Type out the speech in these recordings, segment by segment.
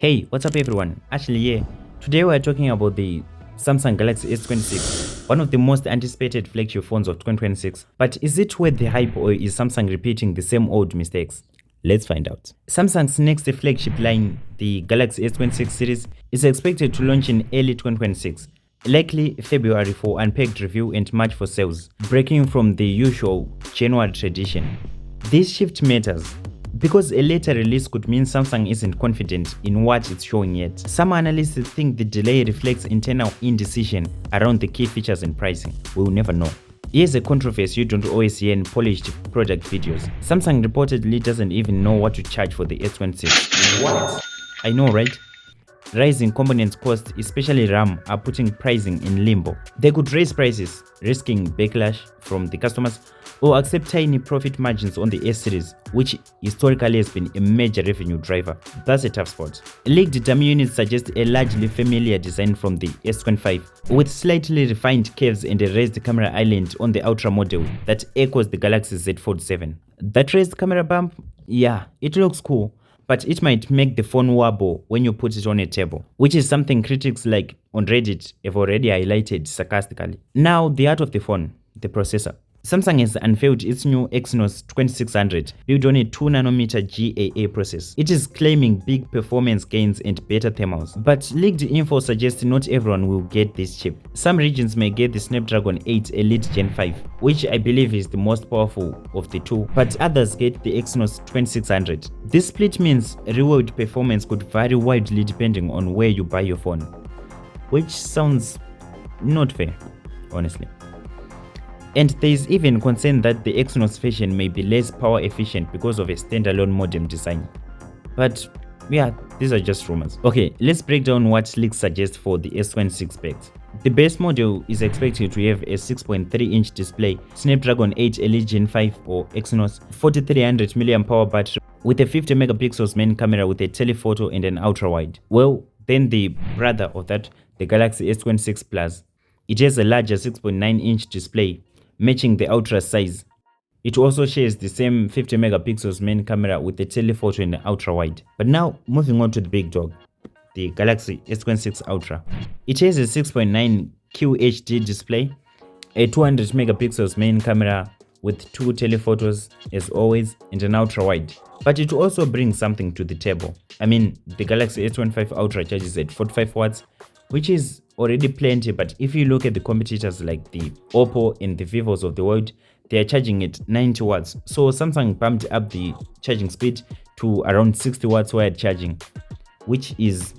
Hey, what's up everyone? Ashley here. Today we're talking about the Samsung Galaxy S26, one of the most anticipated flagship phones of 2026. But is it worth the hype, or is Samsung repeating the same old mistakes? Let's find out. Samsung's next flagship line, the Galaxy S26 series, is expected to launch in early 2026, likely February for unpacked review and March for sales, breaking from the usual January tradition. This shift matters because a later release could mean Samsung isn't confident in what it's showing yet. Some analysts think the delay reflects internal indecision around the key features and pricing. We'll never know. Here's a controversy you don't always hear in polished product videos. Samsung reportedly doesn't even know what to charge for the S26. What? I know, right? Rising components costs, especially RAM, are putting pricing in limbo. They could raise prices, risking backlash from the customers, or accept tiny profit margins on the S series, which historically has been a major revenue driver. That's a tough spot. Leaked dummy units suggest a largely familiar design from the S25, with slightly refined curves and a raised camera island on the Ultra model that echoes the Galaxy Z47. That raised camera bump? Yeah, it looks cool, but it might make the phone wobble when you put it on a table, which is something critics like on Reddit have already highlighted sarcastically. Now, the heart of the phone, the processor. Samsung has unveiled its new Exynos 2600 built on a 2nm GAA process. It is claiming big performance gains and better thermals, but leaked info suggests not everyone will get this chip. Some regions may get the Snapdragon 8 Elite Gen 5, which I believe is the most powerful of the two, but others get the Exynos 2600. This split means real-world performance could vary widely depending on where you buy your phone, which sounds not fair, honestly. And there is even concern that the Exynos version may be less power efficient because of a standalone modem design. But yeah, these are just rumors. Okay, let's break down what leaks suggest for the S26 specs. The base model is expected to have a 6.3-inch display, Snapdragon 8 Elite Gen 5 or Exynos, 4300 mAh battery with a 50 megapixels main camera with a telephoto and an ultra wide. Well, then the brother of that, the Galaxy S26 Plus. It has a larger 6.9-inch display, matching the ultra size. It also shares the same 50 megapixels main camera with a telephoto and an ultra wide. But now, moving on to the big dog, the Galaxy S26 Ultra. It has a 6.9 QHD display, a 200 megapixels main camera with two telephotos as always, and an ultra wide. But it also brings something to the table. I mean, the Galaxy S25 Ultra charges at 45 watts, which is already plenty, but if you look at the competitors like the Oppo and the Vivos of the world, they are charging at 90 watts. So Samsung bumped up the charging speed to around 60 watts wired charging, which is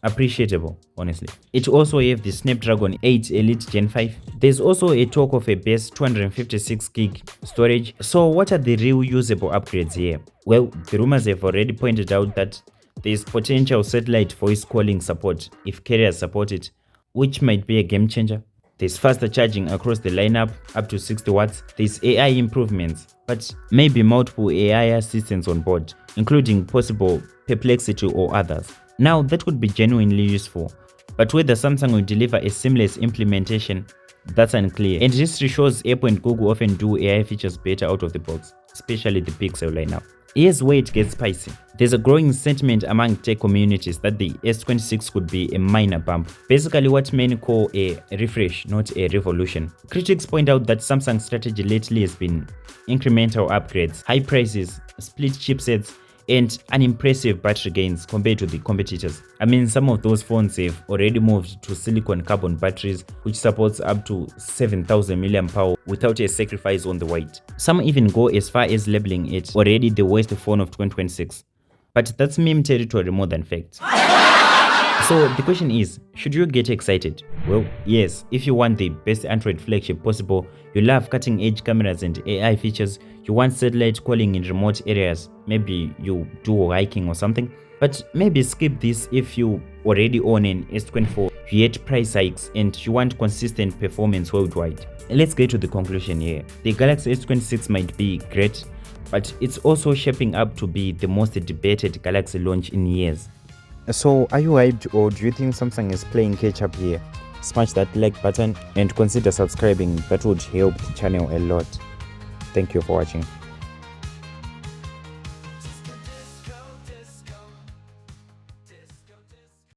appreciable, honestly. It also have the Snapdragon 8 Elite Gen 5. There's also a talk of a base 256 gig storage. So what are the real usable upgrades here? Well, the rumors have already pointed out that there's potential satellite voice calling support if carriers support it, which might be a game changer. There's faster charging across the lineup up to 60 watts. There's AI improvements, but maybe multiple AI assistants on board, including possible Perplexity or others. Now, that could be genuinely useful, but whether Samsung will deliver a seamless implementation, that's unclear. And history shows Apple and Google often do AI features better out of the box, especially the Pixel lineup. Here's where it gets spicy. There's a growing sentiment among tech communities that the S26 could be a minor bump, basically what many call a refresh, not a revolution. Critics point out that Samsung's strategy lately has been incremental upgrades, high prices, split chipsets, and unimpressive battery gains compared to the competitors. I mean, some of those phones have already moved to silicon carbon batteries, which supports up to 7000 mAh without a sacrifice on the weight. Some even go as far as labeling it already the worst phone of 2026. But that's meme territory more than fact. So the question is, should you get excited? Well, yes, if you want the best Android flagship possible, you love cutting edge cameras and AI features, you want satellite calling in remote areas, maybe you do hiking or something, but maybe skip this if you already own an S24, you hate price hikes and you want consistent performance worldwide. Let's get to the conclusion here. The Galaxy S26 might be great, but it's also shaping up to be the most debated Galaxy launch in years. So are you hyped, or do you think Samsung is playing catch up here? Smash that like button and consider subscribing. That would help the channel a lot. Thank you for watching.